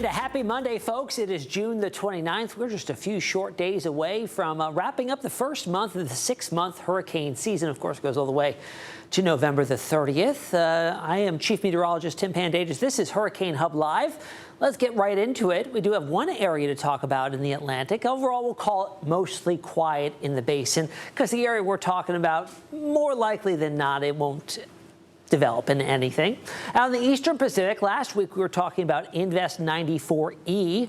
And a happy Monday, folks. It is June the 29th. We're just a few short days away from wrapping up the first month of the 6-month hurricane season. Of course, it goes all the way to November the 30th. I am Chief Meteorologist Tim Pandages. This is Hurricane Hub Live. Let's get right into it. We do have one area to talk about in the Atlantic. Overall, we'll call it mostly quiet in the basin because the area we're talking about, more likely than not, it won't develop in anything. Out in the Eastern Pacific, last week we were talking about Invest 94E.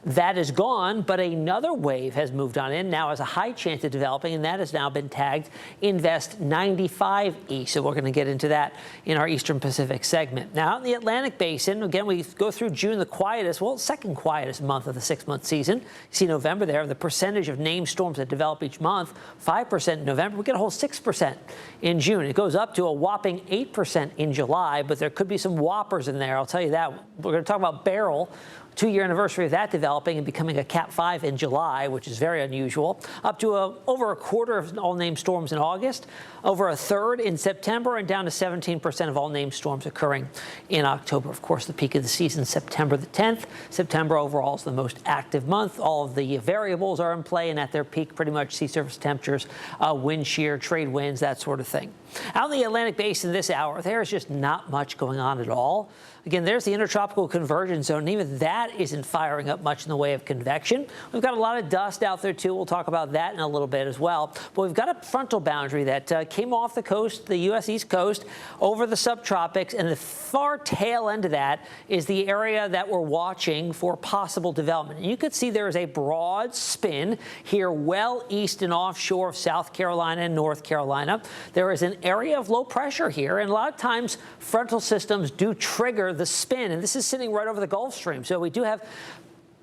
That is gone, but another wave has moved on in, now has a high chance of developing, and that has now been tagged Invest 95E. So we're going to get into that in our Eastern Pacific segment. Now, out in the Atlantic Basin, again, we go through June, the quietest, well, second quietest month of the 6-month season. You see November there, the percentage of named storms that develop each month, 5% in November. We get a whole 6% in June. It goes up to a whopping 8% in July, but there could be some whoppers in there. I'll tell you that. We're going to talk about Beryl. 2-year anniversary of that developing and becoming a Cat 5 in July, which is very unusual. Up to over a quarter of all named storms in August, over a third in September, and down to 17% of all named storms occurring in October. Of course, the peak of the season, September the 10th. September overall is the most active month. All of the variables are in play, and at their peak, pretty much sea surface temperatures, wind shear, trade winds, that sort of thing. Out in the Atlantic Basin this hour, there's just not much going on at all. Again, there's the intertropical convergence zone, and even that isn't firing up much in the way of convection. We've got a lot of dust out there, too. We'll talk about that in a little bit as well. But we've got a frontal boundary that came off the coast, the U.S. East Coast, over the subtropics, and the far tail end of that is the area that we're watching for possible development. And you can see there is a broad spin here well east and offshore of South Carolina and North Carolina. There is an area of low pressure here, and a lot of times frontal systems do trigger the spin, and this is sitting right over the Gulf Stream. So we do have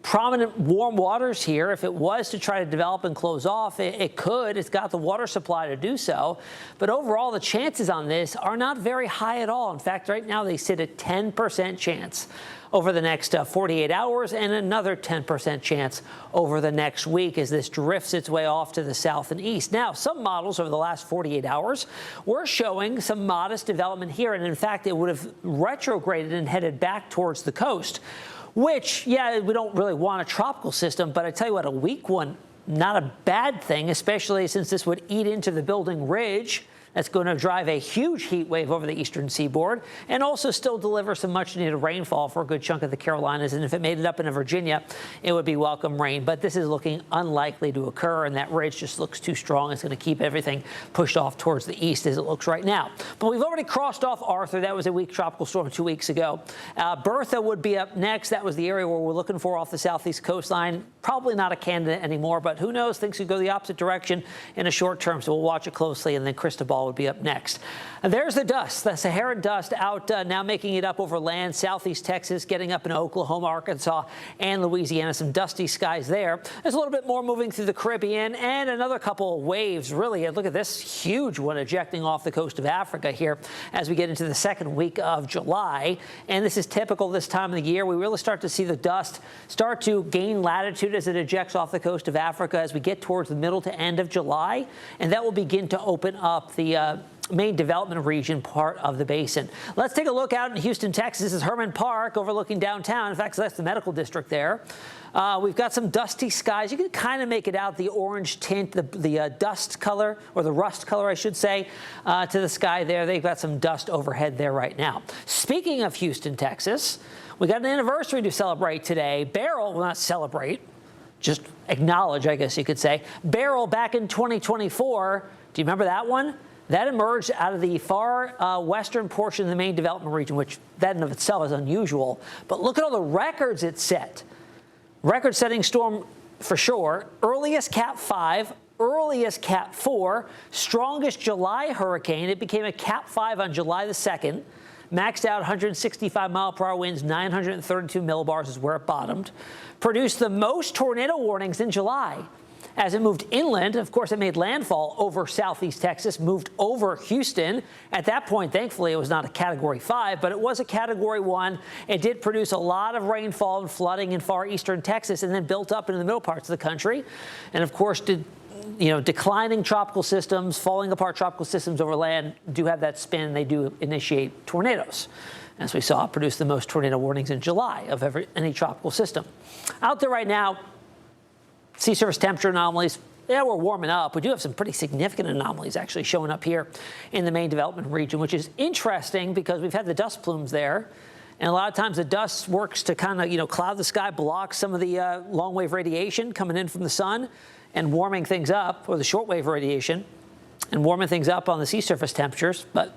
prominent warm waters here. If it was to try to develop and close off, it could. It's got the water supply to do so. But overall, the chances on this are not very high at all. In fact, right now they sit at 10% chance over the next 48 hours and another 10% chance over the next week as this drifts its way off to the south and east. Now, some models over the last 48 hours were showing some modest development here, and in fact, it would have retrograded and headed back towards the coast, which, yeah, we don't really want a tropical system, but I tell you what, a weak one, not a bad thing, especially since this would eat into the building ridge. That's going to drive a huge heat wave over the eastern seaboard and also still deliver some much-needed rainfall for a good chunk of the Carolinas. And if it made it up into Virginia, it would be welcome rain. But this is looking unlikely to occur, and that ridge just looks too strong. It's going to keep everything pushed off towards the east as it looks right now. But we've already crossed off Arthur. That was a weak tropical storm 2 weeks ago. Bertha would be up next. That was the area where we're looking for off the southeast coastline. Probably not a candidate anymore, but who knows? Things could go the opposite direction in a short term, so we'll watch it closely. And then Cristobal would be up next. And there's the dust, the Saharan dust out now making it up over land, southeast Texas, getting up into Oklahoma, Arkansas, and Louisiana. Some dusty skies there. There's a little bit more moving through the Caribbean and another couple of waves. Really, look at this huge one ejecting off the coast of Africa here as we get into the second week of July. And this is typical this time of the year. We really start to see the dust start to gain latitude as it ejects off the coast of Africa as we get towards the middle to end of July. And that will begin to open up the main development region part of the basin. Let's take a look out in Houston, Texas. This is Herman Park overlooking downtown. In fact, that's the medical district there. We've got some dusty skies. You can kind of make it out, the orange tint, the dust color, or the rust color, I should say, to the sky there. They've got some dust overhead there right now. Speaking of Houston, Texas, we got an anniversary to celebrate today. Beryl, well, not celebrate, just acknowledge, I guess you could say. Beryl back in 2024. Do you remember that one? That emerged out of the far western portion of the main development region, which that in of itself is unusual. But look at all the records it set. Record-setting storm for sure. Earliest Cat 5, earliest Cat 4, strongest July hurricane. It became a Cat 5 on July the 2nd. Maxed out 165-mile-per-hour winds, 932 millibars is where it bottomed. Produced the most tornado warnings in July. As it moved inland, of course, it made landfall over southeast Texas, moved over Houston. At that point, thankfully, it was not a Category 5, but it was a Category 1. It did produce a lot of rainfall and flooding in far eastern Texas and then built up into the middle parts of the country. And, of course, did declining tropical systems, falling apart tropical systems over land do have that spin. They do initiate tornadoes, as we saw, produce the most tornado warnings in July of any tropical system. Out there right now, sea surface temperature anomalies. Yeah, we're warming up. We do have some pretty significant anomalies actually showing up here in the main development region, which is interesting because we've had the dust plumes there. And a lot of times the dust works to kind of, cloud the sky, block some of the long wave radiation coming in from the sun and warming things up, or the short wave radiation, and warming things up on the sea surface temperatures. But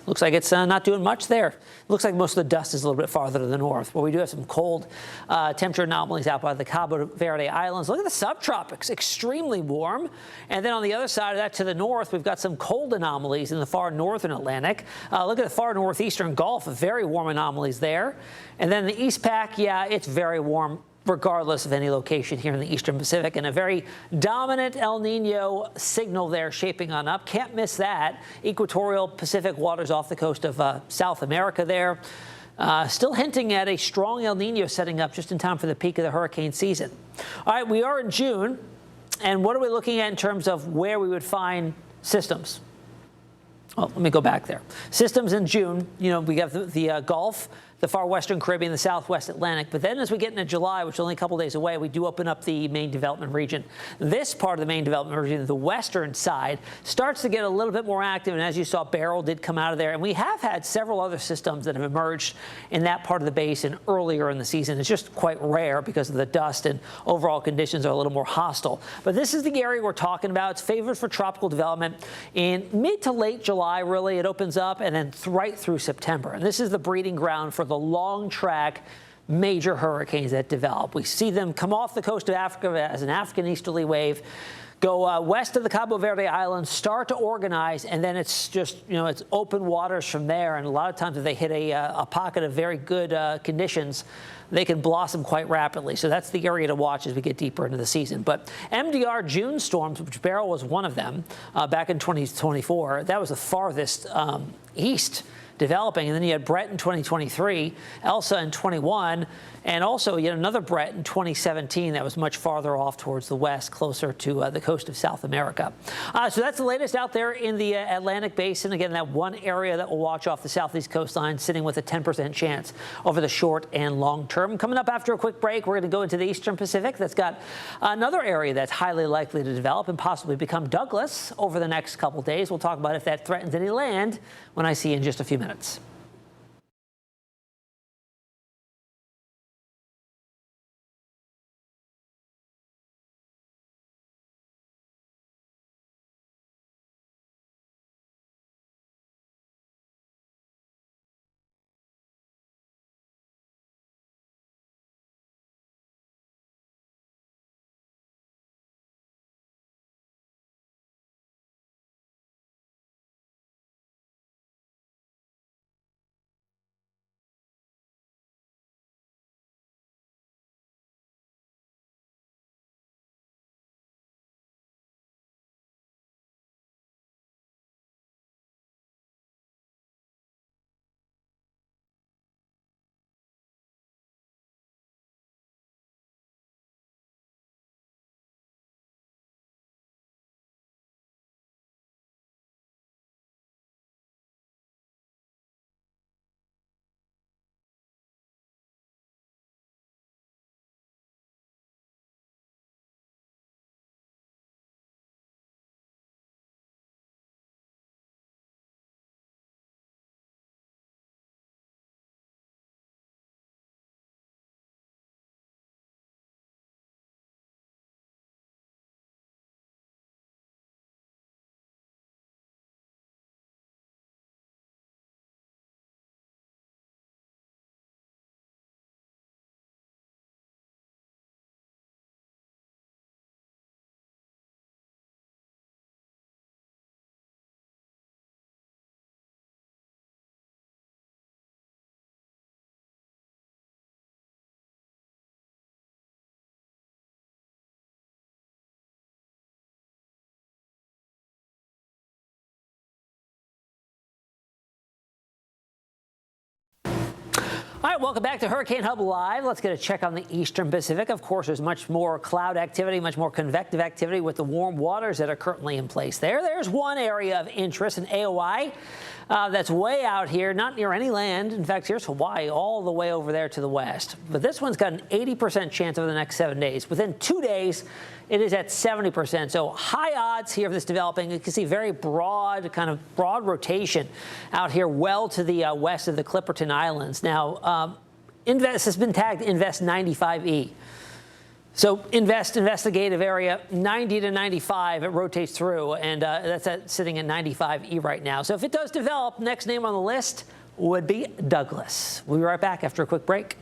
looks like it's not doing much there. Looks like most of the dust is a little bit farther to the north, where we do have some cold temperature anomalies out by the Cabo Verde Islands. Look at the subtropics, extremely warm. And then on the other side of that to the north, we've got some cold anomalies in the far northern Atlantic. Look at the far northeastern Gulf, very warm anomalies there. And then the East Pac, yeah, it's very warm regardless of any location here in the eastern Pacific, and a very dominant El Nino signal there shaping on up. Can't miss that. Equatorial Pacific waters off the coast of South America there. Still hinting at a strong El Nino setting up just in time for the peak of the hurricane season. All right, we are in June, and what are we looking at in terms of where we would find systems? Well, let me go back there. Systems in June, we have the Gulf, the far western Caribbean, the southwest Atlantic. But then as we get into July, which is only a couple days away, we do open up the main development region. This part of the main development region, the western side, starts to get a little bit more active. And as you saw, Beryl did come out of there. And we have had several other systems that have emerged in that part of the basin earlier in the season. It's just quite rare because of the dust and overall conditions are a little more hostile. But this is the area we're talking about. It's favored for tropical development in mid to late July, really. It opens up and then right through September. And this is the breeding ground for the long track major hurricanes that develop. We see them come off the coast of Africa as an African easterly wave, go west of the Cabo Verde Islands, start to organize, and then it's just, it's open waters from there. And a lot of times if they hit a pocket of very good conditions, they can blossom quite rapidly. So that's the area to watch as we get deeper into the season. But MDR June storms, which Beryl was one of them back in 2024, that was the farthest east developing. And then you had Brett in 2023, Elsa in 21, and also yet another Brett in 2017 that was much farther off towards the west, closer to the coast of South America. So that's the latest out there in the Atlantic basin. Again, that one area that we'll watch off the southeast coastline, sitting with a 10% chance over the short and long term. Coming up after a quick break, we're going to go into the eastern Pacific. That's got another area that's highly likely to develop and possibly become Douglas over the next couple days. We'll talk about if that threatens any land when I see you in just a few minutes. All right, welcome back to Hurricane Hub Live. Let's get a check on the eastern Pacific. Of course, there's much more cloud activity, much more convective activity with the warm waters that are currently in place there. There's one area of interest in AOI that's way out here, not near any land. In fact, here's Hawaii all the way over there to the west. But this one's got an 80% chance over the next 7 days. Within 2 days, it is at 70%. So high odds here of this developing. You can see very broad, kind of broad rotation out here well to the west of the Clipperton Islands. Now, Invest has been tagged Invest 95E. So investigative area 90 to 95, it rotates through, and that's sitting at 95E right now. So if it does develop, next name on the list would be Douglas. We'll be right back after a quick break.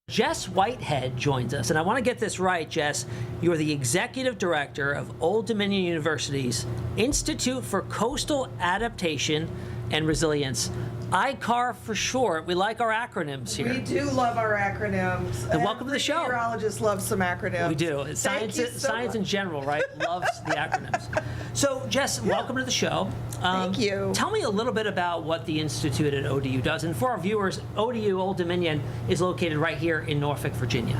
Jess Whitehead joins us, and I want to get this right, Jess. You are the executive director of Old Dominion University's Institute for Coastal Adaptation and Resilience. ICAR for short. We like our acronyms here. We do love our acronyms. And welcome to the show. Meteorologists love some acronyms. We do. Science in general, right? Loves the acronyms. So, Jess, welcome to the show. Thank you. Tell me a little bit about what the Institute at ODU does. And for our viewers, ODU, Old Dominion, is located right here in Norfolk, Virginia.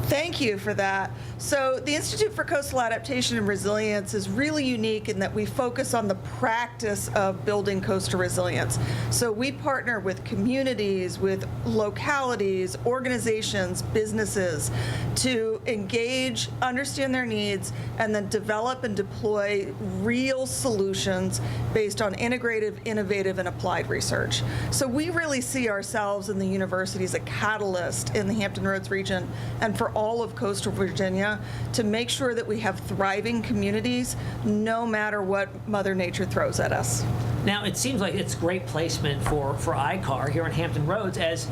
Thank you for that. So the Institute for Coastal Adaptation and Resilience is really unique in that we focus on the practice of building coastal resilience. So we partner with communities, with localities, organizations, businesses to engage, understand their needs, and then develop and deploy real solutions based on integrative, innovative, and applied research. So we really see ourselves in the university as a catalyst in the Hampton Roads region and for all of coastal Virginia to make sure that we have thriving communities no matter what Mother Nature throws at us. Now, it seems like it's great placement for ICAR here in Hampton Roads. As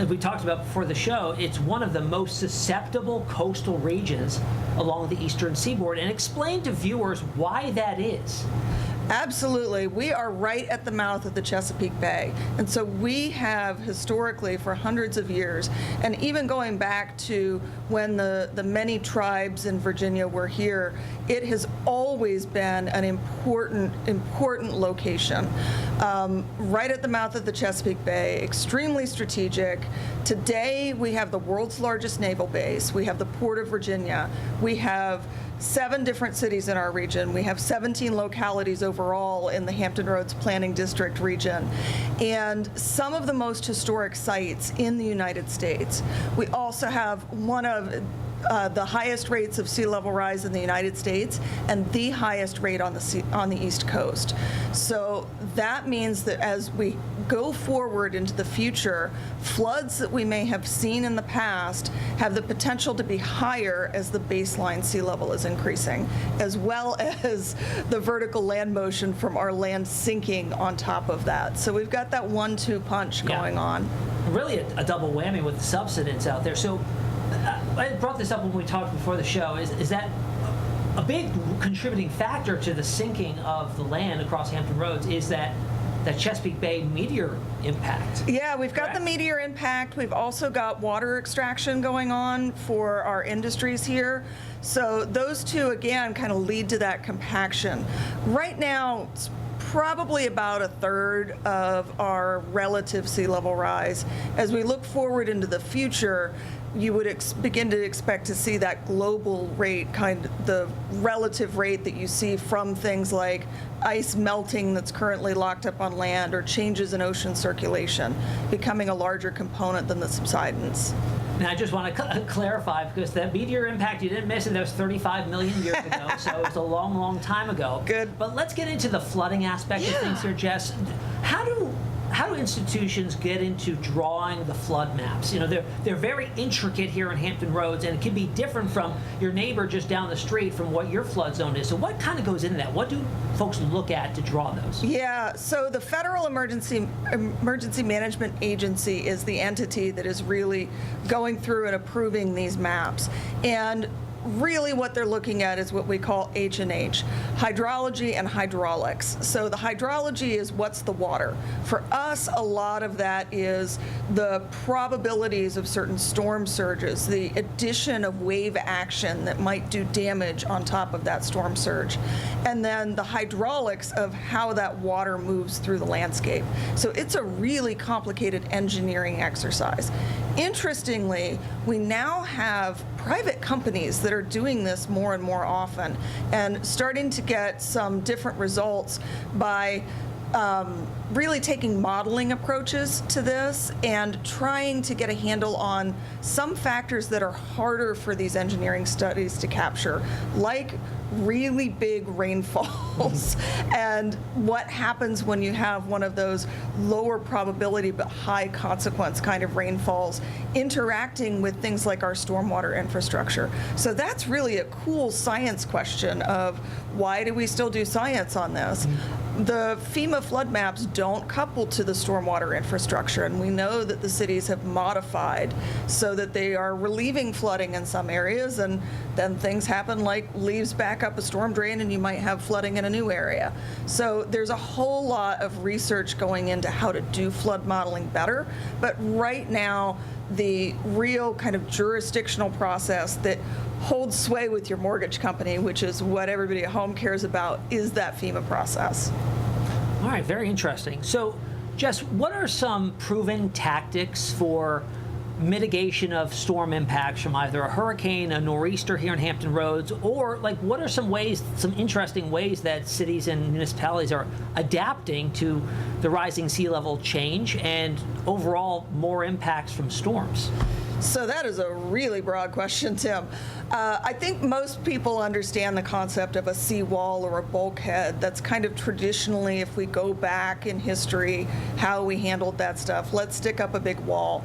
we talked about before the show, it's one of the most susceptible coastal regions along the eastern seaboard. And explain to viewers why that is. Absolutely. We are right at the mouth of the Chesapeake Bay. And so we have historically for hundreds of years, and even going back to when the many tribes in Virginia were here, it has always been an important location. Right at the mouth of the Chesapeake Bay, extremely strategic. Today we have the world's largest naval base. We have the Port of Virginia. We have 7 different cities in our region. We have 17 localities overall in the Hampton Roads Planning District region, and some of the most historic sites in the United States. We also have one of the highest rates of sea level rise in the United States and the highest rate on the East Coast. So that means that as we go forward into the future, floods that we may have seen in the past have the potential to be higher as the baseline sea level is increasing, as well as the vertical land motion from our land sinking on top of that. So we've got that 1-2 punch going on. Really a double whammy with the subsidence out there. So I brought this up when we talked before the show. Is that a big contributing factor to the sinking of the land across Hampton Roads is that Chesapeake Bay meteor impact? Yeah, we've got the meteor impact. We've also got water extraction going on for our industries here. So those two, again, kind of lead to that compaction. Right now, it's probably about a third of our relative sea level rise. As we look forward into the future, you would begin to expect to see that global rate, the relative rate that you see from things like ice melting that's currently locked up on land or changes in ocean circulation becoming a larger component than the subsidence. Now, I just want to clarify, because that meteor impact, you didn't miss it, that was 35 million years ago, so it's a long, long time ago. Good. But let's get into the flooding aspect of things here, Jess. How do institutions get into drawing the flood maps? You know, they're very intricate here in Hampton Roads, and it can be different from your neighbor just down the street from what your flood zone is. So what kind of goes into that? What do folks look at to draw those? Yeah, so the Federal Emergency Management Agency is the entity that is really going through and approving these maps. And really what they're looking at is what we call H&H, hydrology and hydraulics. So the hydrology is what's the water. For us, a lot of that is the probabilities of certain storm surges, the addition of wave action that might do damage on top of that storm surge, and then the hydraulics of how that water moves through the landscape. So it's a really complicated engineering exercise. Interestingly, we now have private companies that are doing this more and more often and starting to get some different results by really taking modeling approaches to this and trying to get a handle on some factors that are harder for these engineering studies to capture, like really big rainfalls and what happens when you have one of those lower probability but high consequence kind of rainfalls interacting with things like our stormwater infrastructure. So that's really a cool science question of why do we still do science on this? The FEMA flood maps don't couple to the stormwater infrastructure, and we know that the cities have modified so that they are relieving flooding in some areas, and then things happen like leaves back up a storm drain and you might have flooding in a new area. So there's a whole lot of research going into how to do flood modeling better, but right now the real kind of jurisdictional process that holds sway with your mortgage company, which is what everybody at home cares about, is that FEMA process. All right, very interesting. So, Jess, what are some proven tactics for mitigation of storm impacts from either a hurricane, a nor'easter here in Hampton Roads, or like what are some interesting ways that cities and municipalities are adapting to the rising sea level change and overall more impacts from storms? So that is a really broad question, Tim. I think most people understand the concept of a seawall or a bulkhead. That's kind of traditionally, if we go back in history, how we handled that stuff. Let's stick up a big wall.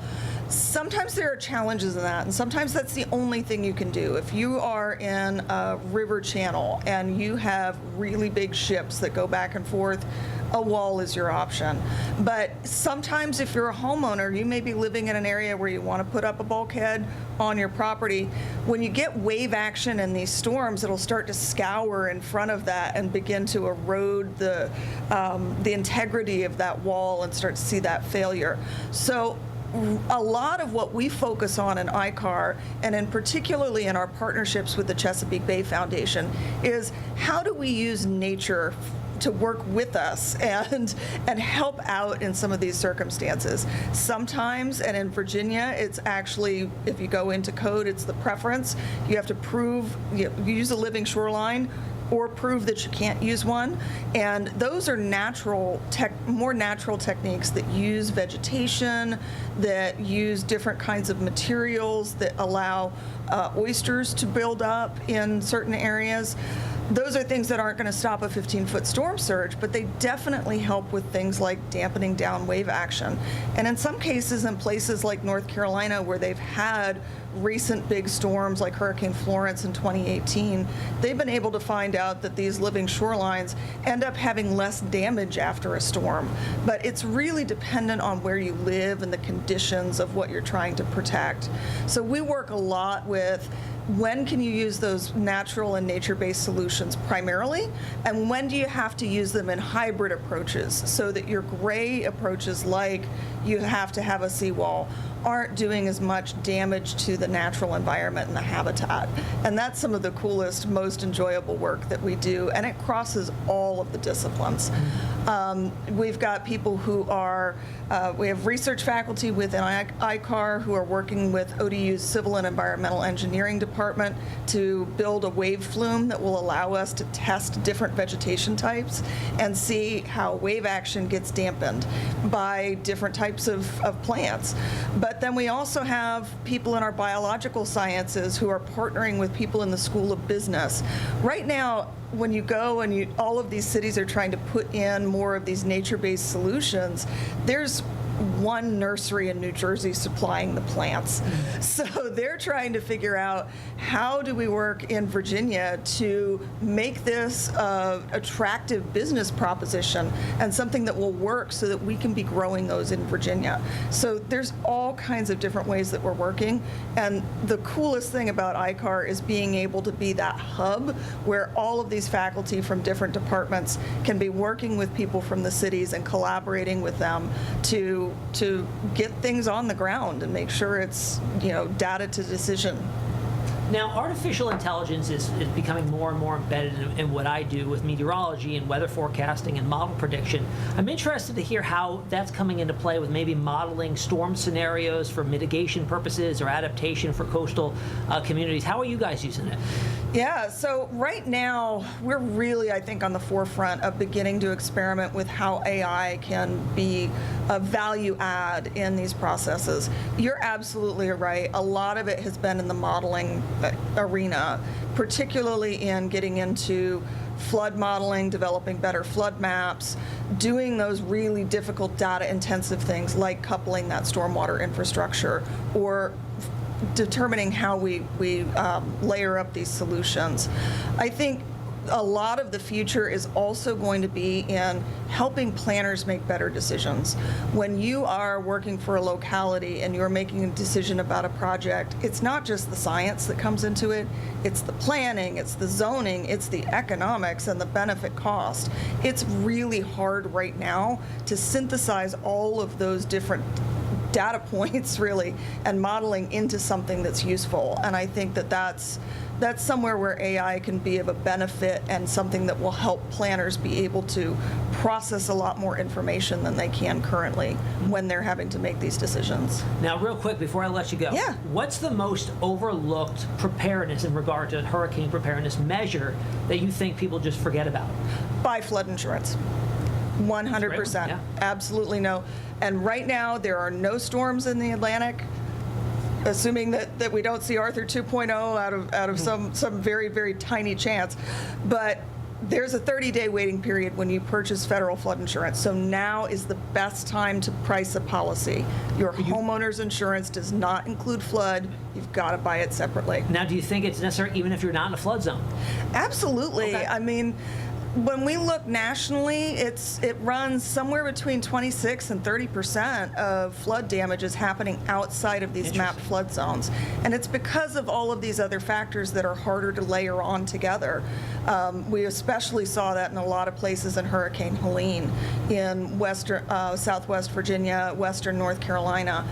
Sometimes there are challenges in that, and sometimes that's the only thing you can do. If you are in a river channel and you have really big ships that go back and forth, a wall is your option. But sometimes if you're a homeowner, you may be living in an area where you want to put up a bulkhead on your property. When you get wave action in these storms, it'll start to scour in front of that and begin to erode the integrity of that wall and start to see that failure. So a lot of what we focus on in ICAR, and in particularly in our partnerships with the Chesapeake Bay Foundation, is how do we use nature to work with us and help out in some of these circumstances. Sometimes, and in Virginia, it's actually, if you go into code, it's the preference. You have to prove, you use a living shoreline, or prove that you can't use one. And those are more natural techniques that use vegetation, that use different kinds of materials, that allow oysters to build up in certain areas. Those are things that aren't going to stop a 15-foot storm surge, but they definitely help with things like dampening down wave action. And in some cases, in places like North Carolina, where they've had recent big storms like Hurricane Florence in 2018, they've been able to find out that these living shorelines end up having less damage after a storm. But it's really dependent on where you live and the conditions of what you're trying to protect. So we work a lot with when can you use those natural and nature-based solutions primarily, and when do you have to use them in hybrid approaches so that your gray approaches, like you have to have a seawall, aren't doing as much damage to the natural environment and the habitat. And that's some of the coolest, most enjoyable work that we do, and it crosses all of the disciplines. We've got people who are, we have research faculty within ICAR who are working with ODU's Civil and Environmental Engineering Department to build a wave flume that will allow us to test different vegetation types and see how wave action gets dampened by different types of plants. But then we also have people in our biological sciences who are partnering with people in the School of Business. Right now, when you go and all of these cities are trying to put in more of these nature-based solutions, there's one nursery in New Jersey supplying the plants. So they're trying to figure out, how do we work in Virginia to make this an attractive business proposition and something that will work so that we can be growing those in Virginia. So there's all kinds of different ways that we're working. And the coolest thing about ICAR is being able to be that hub where all of these faculty from different departments can be working with people from the cities and collaborating with them to get things on the ground and make sure it's, data to decision. Now, artificial intelligence is becoming more and more embedded in what I do with meteorology and weather forecasting and model prediction. I'm interested to hear how that's coming into play with maybe modeling storm scenarios for mitigation purposes or adaptation for coastal communities. How are you guys using it? Yeah, so right now, we're really, I think, on the forefront of beginning to experiment with how AI can be a value add in these processes. You're absolutely right. A lot of it has been in the modeling arena, particularly in getting into flood modeling, developing better flood maps, doing those really difficult data-intensive things like coupling that stormwater infrastructure or determining how we layer up these solutions. I think a lot of the future is also going to be in helping planners make better decisions. When you are working for a locality and you're making a decision about a project, it's not just the science that comes into it, it's the planning, it's the zoning, it's the economics and the benefit cost. It's really hard right now to synthesize all of those different data points, really, and modeling into something that's useful. And I think that that's somewhere where AI can be of a benefit and something that will help planners be able to process a lot more information than they can currently when they're having to make these decisions. Now, real quick, before I let you go, yeah, what's the most overlooked preparedness in regard to hurricane preparedness measure that you think people just forget about? Buy flood insurance. 100%. Yeah. Absolutely no. And right now, there are no storms in the Atlantic, assuming that we don't see Arthur 2.0 out of some very, very tiny chance. But there's a 30-day waiting period when you purchase federal flood insurance. So now is the best time to price a policy. Your homeowner's insurance does not include flood. You've got to buy it separately. Now, do you think it's necessary even if you're not in a flood zone? Absolutely. Okay. I mean, when we look nationally, it runs somewhere between 26 and 30% of flood damage is happening outside of these mapped flood zones. And it's because of all of these other factors that are harder to layer on together. We especially saw that in a lot of places in Hurricane Helene in Southwest Virginia, Western North Carolina,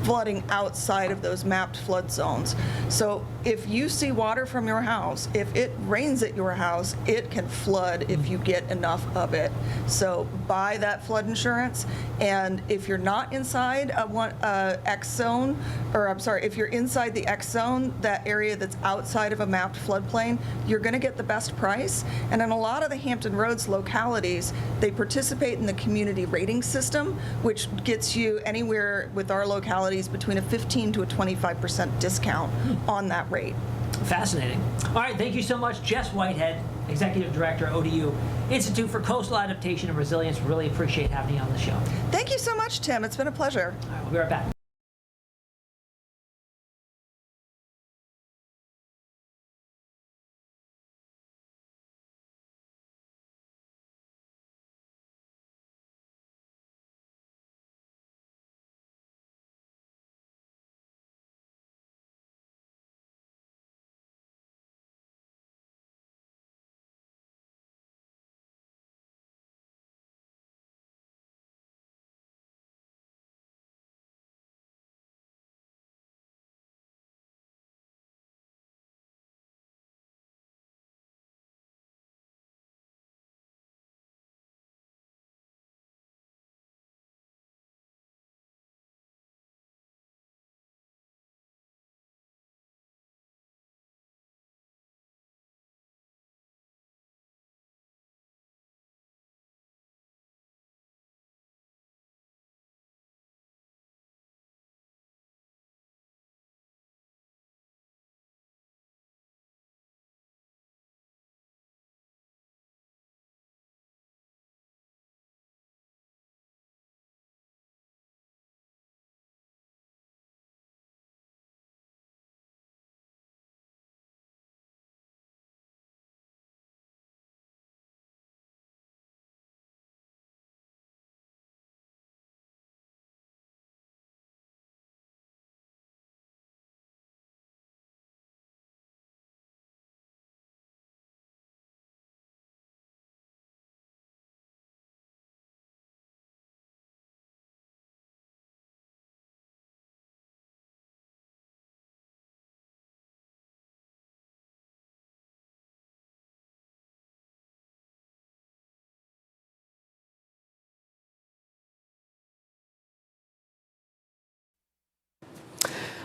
flooding outside of those mapped flood zones. So if you see water from your house, if it rains at your house, it can flood if you get enough of it. So buy that flood insurance. And if you're not inside a X zone, or I'm sorry, if you're inside the X zone, that area that's outside of a mapped floodplain, you're going to get the best price. And in a lot of the Hampton Roads localities, they participate in the community rating system, which gets you anywhere with our localities between a 15 to a 25% discount on that rate. Fascinating. All right, thank you so much, Jess Whitehead, Executive Director, ODU, Institute for Coastal Adaptation and Resilience. Really appreciate having you on the show. Thank you so much, Tim. It's been a pleasure. All right, we'll be right back.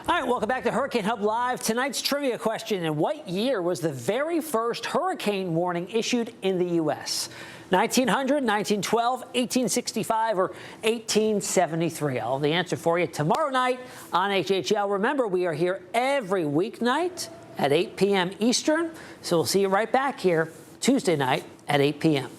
All right, welcome back to Hurricane Hub Live. Tonight's trivia question: in what year was the very first hurricane warning issued in the U.S.? 1900, 1912, 1865, or 1873? I'll have the answer for you tomorrow night on HHL. Remember, we are here every weeknight at 8 p.m. Eastern, so we'll see you right back here Tuesday night at 8 p.m.